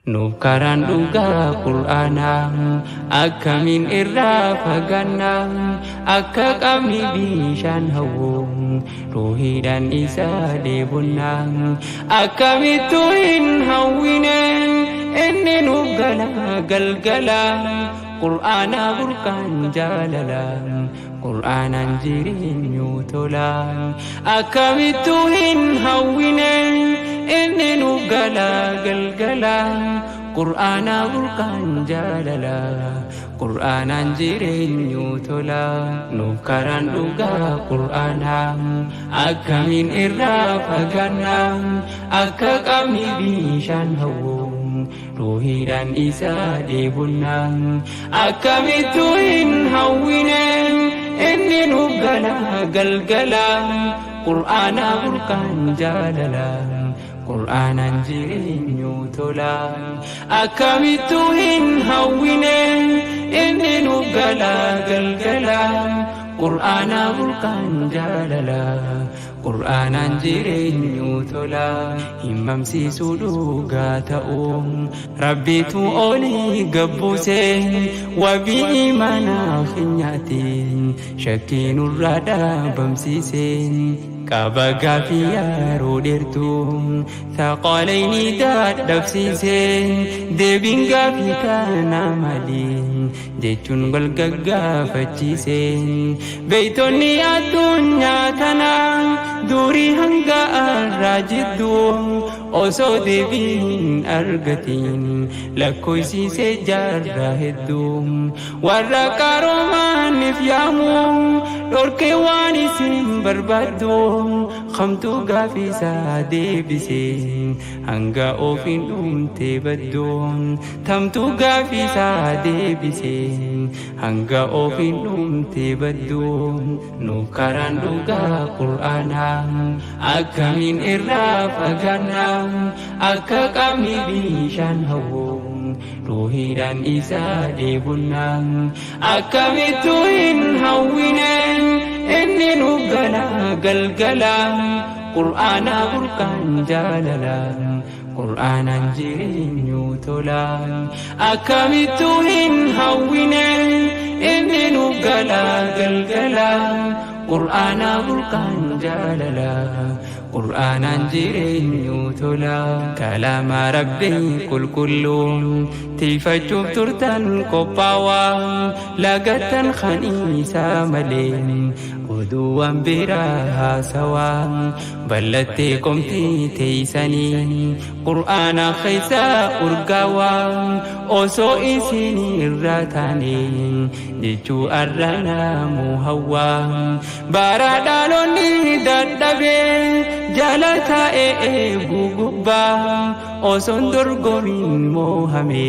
Nukaran duga Qur'ana akamin irra fagana akka qabni bishaan hawwu ruhiidhaan isa deebonna akkamittu hin hawwinen inni nuuf galgala Qur'ana burqaan jaalala Qur'aanan jireenyu tola akkamittu hin hawwinen inni nuuf galgala Qur'ana burqaan jaalala Qur'aanan jireenyu tola nuuf karaan dhugaa Qur'aana akkamiin irraa fagaanna akka qabni bishaan hawwu ruhiidhaan isa deebonna akkamittu hin hawwinen inni nuuf galgala Qur'ana burqaan jaalala Qur'aanan jireenyu tola akkamittu hin hawwinen inni nuuf galgala Qur'ana burqaan jaalala Qur'aanan jireenyu tola himmamsiisuu dhugaa ta'uu rabbitu olii gabbuse wabii imaanaa keenyaatiin shakkii nurraa dhaabamsiise qaba gaafii yeroo dheertuu thaqalayni dadhabsiise deebiin gaafii kana malee jechuun wal gaggaafachiise beeytonni addunyaa kana durii hanga arraa jidduu osoo deebiin argatiin lakkoofsiise jaarraa hedduu warra qaroomaaniif yaamu dhorkee waan isin barbaaddu kamtuu gaafiisaa deebise hanga ofiin dhumte baddu tamtuu gaafiisaa deebise hanga ofiin dhumte baddu nuuf karaan dhugaa Qur'aana akkamiin irraa fagaanna akka qabni bishaan hawwu ruhiidhaan isa deebonna akkamittu hin hawwinen inni nuuf galgala Qur'ana burqaan jaalala Qur'aanan jireenyu tola akkamittu hin hawwinen inni nuuf galgala Qur'ana burqaan jaalala Qur'aanan jireenyu tola kalaama rabbii qulqulluun tiifachuuf turtan qophaawaa lagattan khaniisaa malee oduuwwan biraa haasawaa ballattee qomtii teeysanii Qur'aana keessaa urgaawaa osoo isin irraa taane jechuu arranamuu hawwaa bara dhaloonni dadhabee jaalata eeguu gubbaa osoon dorgomiin moohame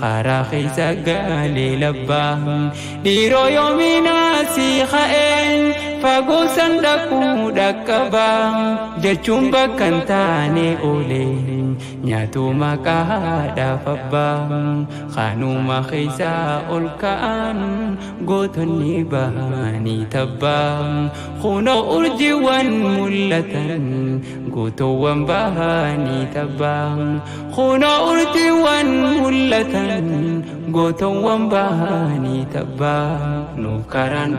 karaa keessa galee labbaa dhiiroo yoominaa si ka'een fagoo sandaquu dhaqqabaa jechuun bakka hin taane oole nyaatu maqaa haadhaaf abbaa kanuma keessa ol ka'an gootonni bahanii tabbaa kunoo urjiiwwan mul'atan gootowwan bahanii tabbaa kunoo urjiiwwan mul'atan gootowwan bahanii tabbaa nuuf karaan